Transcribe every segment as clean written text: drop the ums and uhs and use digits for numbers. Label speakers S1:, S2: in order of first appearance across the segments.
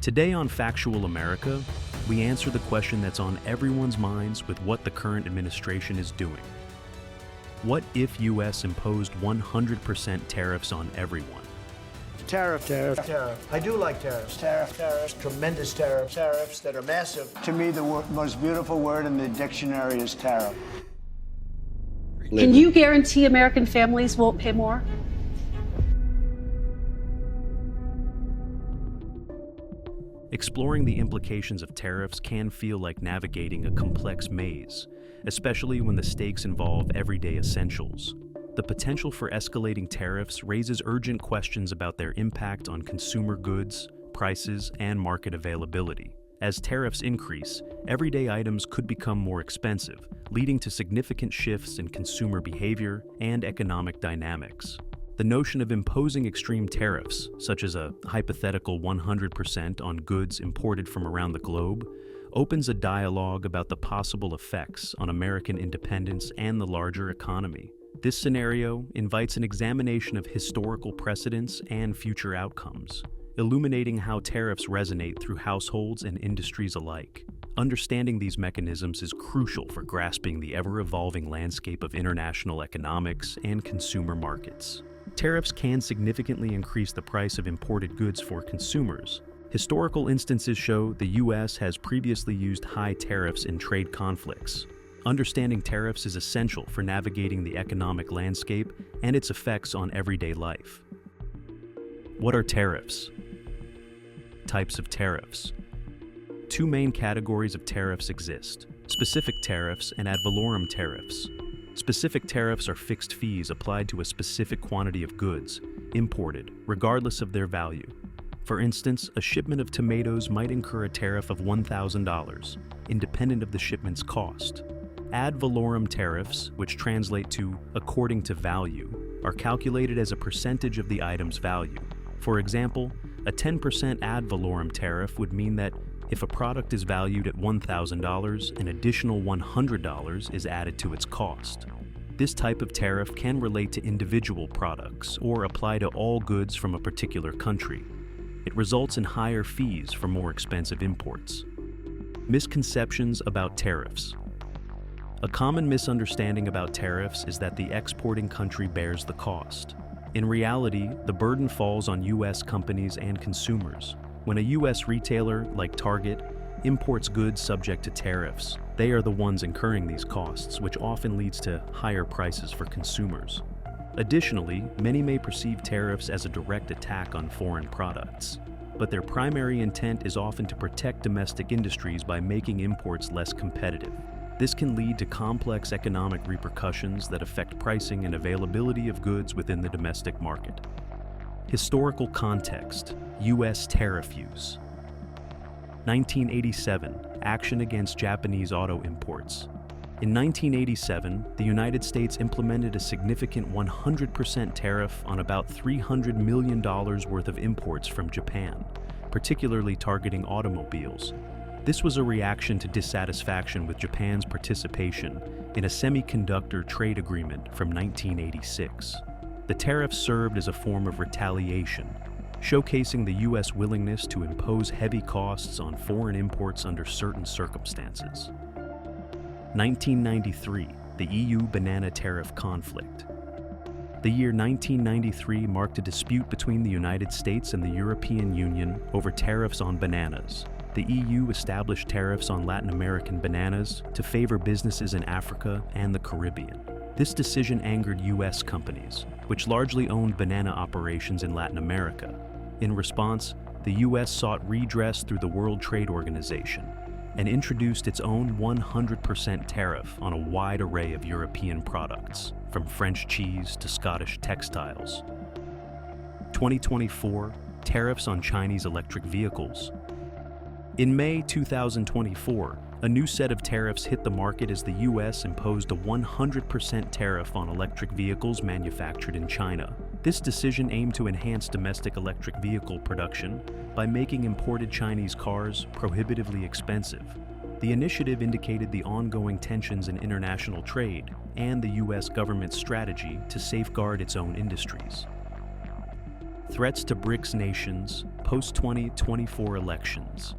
S1: Today on Factual America, we answer the question that's on everyone's minds with what the current administration is doing. What if U.S. imposed 100% tariffs on everyone?
S2: Tariff. I do like tariffs. Tariffs. Tremendous tariffs. Tariffs that are massive.
S3: To me, the most beautiful word in the dictionary is tariff.
S4: Can you guarantee American families won't pay more?
S1: Exploring the implications of tariffs can feel like navigating a complex maze, especially when the stakes involve everyday essentials. The potential for escalating tariffs raises urgent questions about their impact on consumer goods, prices, and market availability. As tariffs increase, everyday items could become more expensive, leading to significant shifts in consumer behavior and economic dynamics. The notion of imposing extreme tariffs, such as a hypothetical 100% on goods imported from around the globe, opens a dialogue about the possible effects on American independence and the larger economy. This scenario invites an examination of historical precedents and future outcomes, illuminating how tariffs resonate through households and industries alike. Understanding these mechanisms is crucial for grasping the ever-evolving landscape of international economics and consumer markets. Tariffs can significantly increase the price of imported goods for consumers. Historical instances show the U.S. has previously used high tariffs in trade conflicts. Understanding tariffs is essential for navigating the economic landscape and its effects on everyday life. What are tariffs? Types of tariffs. Two main categories of tariffs exist: specific tariffs and ad valorem tariffs. Specific tariffs are fixed fees applied to a specific quantity of goods, imported, regardless of their value. For instance, a shipment of tomatoes might incur a tariff of $1,000, independent of the shipment's cost. Ad valorem tariffs, which translate to according to value, are calculated as a percentage of the item's value. For example, a 10% ad valorem tariff would mean that if a product is valued at $1,000, an additional $100 is added to its cost. This type of tariff can relate to individual products or apply to all goods from a particular country. It results in higher fees for more expensive imports. Misconceptions about tariffs. A common misunderstanding about tariffs is that the exporting country bears the cost. In reality, the burden falls on U.S. companies and consumers. When a U.S. retailer, like Target, imports goods subject to tariffs, they are the ones incurring these costs, which often leads to higher prices for consumers. Additionally, many may perceive tariffs as a direct attack on foreign products, but their primary intent is often to protect domestic industries by making imports less competitive. This can lead to complex economic repercussions that affect pricing and availability of goods within the domestic market. Historical context: U.S. tariff use. 1987, action against Japanese auto imports. In 1987, the United States implemented a significant 100% tariff on about $300 million worth of imports from Japan, particularly targeting automobiles. This was a reaction to dissatisfaction with Japan's participation in a semiconductor trade agreement from 1986. The tariff served as a form of retaliation, showcasing the U.S. willingness to impose heavy costs on foreign imports under certain circumstances. 1993, the EU banana tariff conflict. The year 1993 marked a dispute between the United States and the European Union over tariffs on bananas. The EU established tariffs on Latin American bananas to favor businesses in Africa and the Caribbean. This decision angered U.S. companies, which largely owned banana operations in Latin America. In response, the U.S. sought redress through the World Trade Organization and introduced its own 100% tariff on a wide array of European products, from French cheese to Scottish textiles. 2024, tariffs on Chinese electric vehicles. In May 2024, a new set of tariffs hit the market as the U.S. imposed a 100% tariff on electric vehicles manufactured in China. This decision aimed to enhance domestic electric vehicle production by making imported Chinese cars prohibitively expensive. The initiative indicated the ongoing tensions in international trade and the U.S. government's strategy to safeguard its own industries. Threats to BRICS nations, post-2024 elections.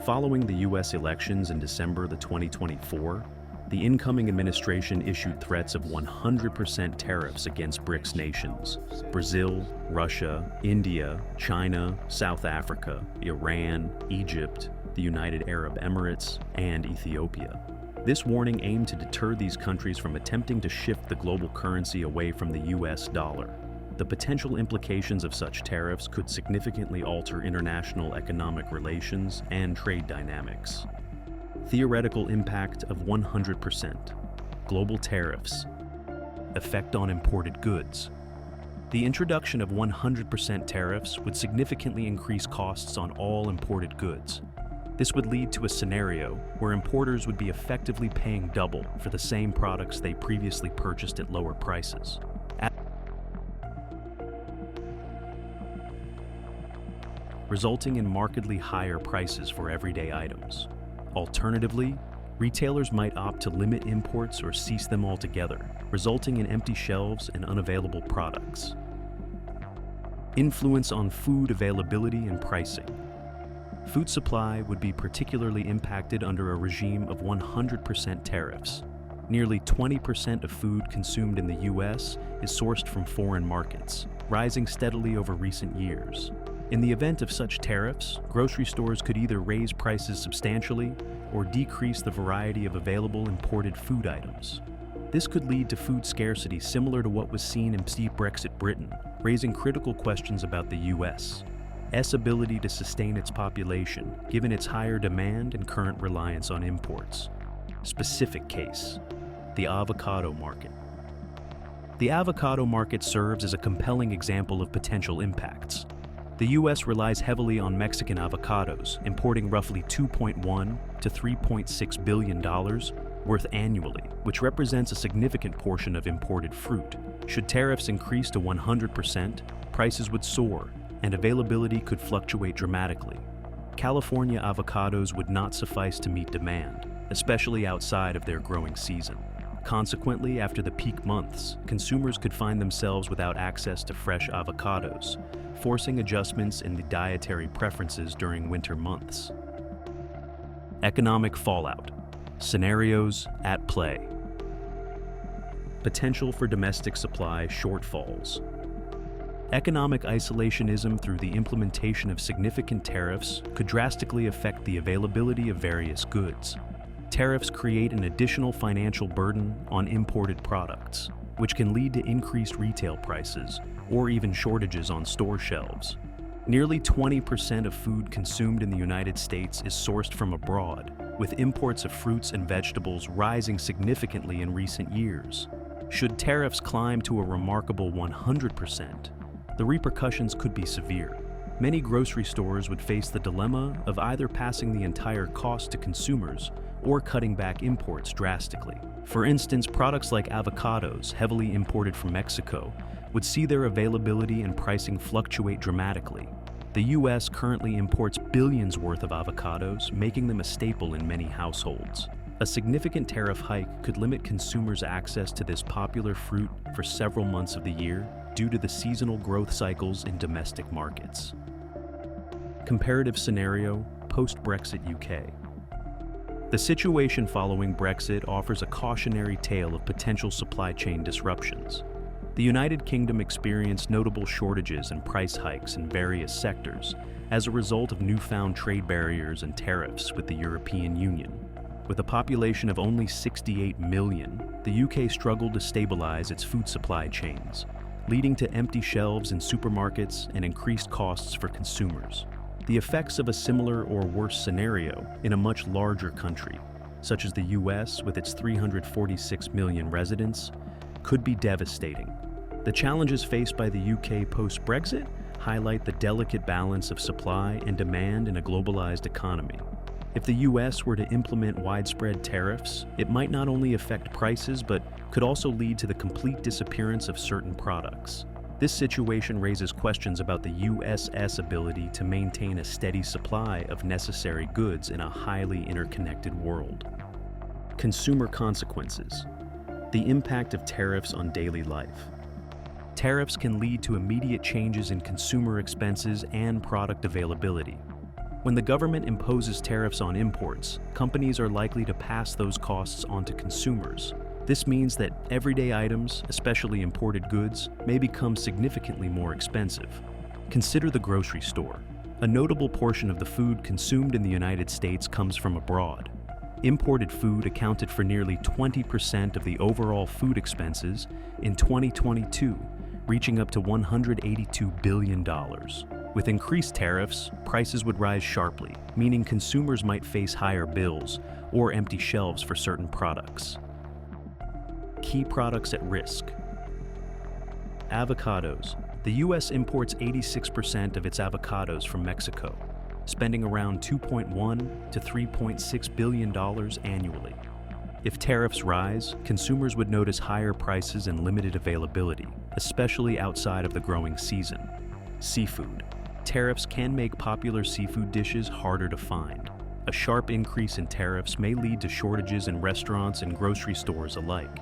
S1: Following the U.S. elections in December 2024, the incoming administration issued threats of 100% tariffs against BRICS nations: Brazil, Russia, India, China, South Africa, Iran, Egypt, the United Arab Emirates, and Ethiopia. This warning aimed to deter these countries from attempting to shift the global currency away from the US dollar. The potential implications of such tariffs could significantly alter international economic relations and trade dynamics. Theoretical impact of 100%. Global tariffs. Effect on imported goods. The introduction of 100% tariffs would significantly increase costs on all imported goods. This would lead to a scenario where importers would be effectively paying double for the same products they previously purchased at lower prices, resulting in markedly higher prices for everyday items. Alternatively, retailers might opt to limit imports or cease them altogether, resulting in empty shelves and unavailable products. Influence on food availability and pricing. Food supply would be particularly impacted under a regime of 100% tariffs. Nearly 20% of food consumed in the U.S. is sourced from foreign markets, rising steadily over recent years. In the event of such tariffs, grocery stores could either raise prices substantially or decrease the variety of available imported food items. This could lead to food scarcity similar to what was seen in pre-Brexit Britain, raising critical questions about the U.S.'s ability to sustain its population, given its higher demand and current reliance on imports. Specific case: the avocado market. The avocado market serves as a compelling example of potential impacts. The U.S. relies heavily on Mexican avocados, importing roughly $2.1 to $3.6 billion worth annually, which represents a significant portion of imported fruit. Should tariffs increase to 100%, prices would soar, and availability could fluctuate dramatically. California avocados would not suffice to meet demand, especially outside of their growing season. Consequently, after the peak months, consumers could find themselves without access to fresh avocados, forcing adjustments in the dietary preferences during winter months. Economic fallout. Scenarios at play. Potential for domestic supply shortfalls. Economic isolationism through the implementation of significant tariffs could drastically affect the availability of various goods. Tariffs create an additional financial burden on imported products, which can lead to increased retail prices or even shortages on store shelves. Nearly 20% of food consumed in the United States is sourced from abroad, with imports of fruits and vegetables rising significantly in recent years. Should tariffs climb to a remarkable 100%, the repercussions could be severe. Many grocery stores would face the dilemma of either passing the entire cost to consumers or cutting back imports drastically. For instance, products like avocados, heavily imported from Mexico, would see their availability and pricing fluctuate dramatically. The U.S. currently imports billions worth of avocados, making them a staple in many households. A significant tariff hike could limit consumers' access to this popular fruit for several months of the year due to the seasonal growth cycles in domestic markets. Comparative scenario, post-Brexit UK. The situation following Brexit offers a cautionary tale of potential supply chain disruptions. The United Kingdom experienced notable shortages and price hikes in various sectors as a result of newfound trade barriers and tariffs with the European Union. With a population of only 68 million, the UK struggled to stabilize its food supply chains, leading to empty shelves in supermarkets and increased costs for consumers. The effects of a similar or worse scenario in a much larger country, such as the US with its 346 million residents, could be devastating. The challenges faced by the UK post-Brexit highlight the delicate balance of supply and demand in a globalized economy. If the US were to implement widespread tariffs, it might not only affect prices but could also lead to the complete disappearance of certain products. This situation raises questions about the US's ability to maintain a steady supply of necessary goods in a highly interconnected world. Consumer consequences. The impact of tariffs on daily life. Tariffs can lead to immediate changes in consumer expenses and product availability. When the government imposes tariffs on imports, companies are likely to pass those costs on to consumers. This means that everyday items, especially imported goods, may become significantly more expensive. Consider the grocery store. A notable portion of the food consumed in the United States comes from abroad. Imported food accounted for nearly 20% of the overall food expenses in 2022, reaching up to $182 billion. With increased tariffs, prices would rise sharply, meaning consumers might face higher bills or empty shelves for certain products. Key products at risk. Avocados. The U.S. imports 86% of its avocados from Mexico, spending around $2.1 to $3.6 billion annually. If tariffs rise, consumers would notice higher prices and limited availability, especially outside of the growing season. Seafood. Tariffs can make popular seafood dishes harder to find. A sharp increase in tariffs may lead to shortages in restaurants and grocery stores alike.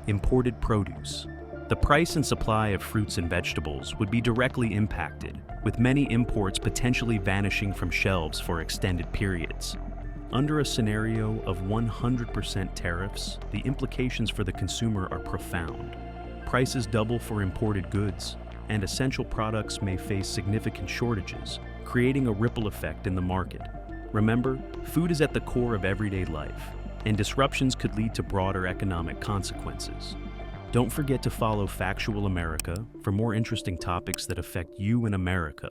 S1: Imported produce. The price and supply of fruits and vegetables would be directly impacted, with many imports potentially vanishing from shelves for extended periods. Under a scenario of 100% tariffs, the implications for the consumer are profound. Prices double for imported goods, and essential products may face significant shortages, creating a ripple effect in the market. Remember, food is at the core of everyday life, and disruptions could lead to broader economic consequences. Don't forget to follow Factual America for more interesting topics that affect you in America.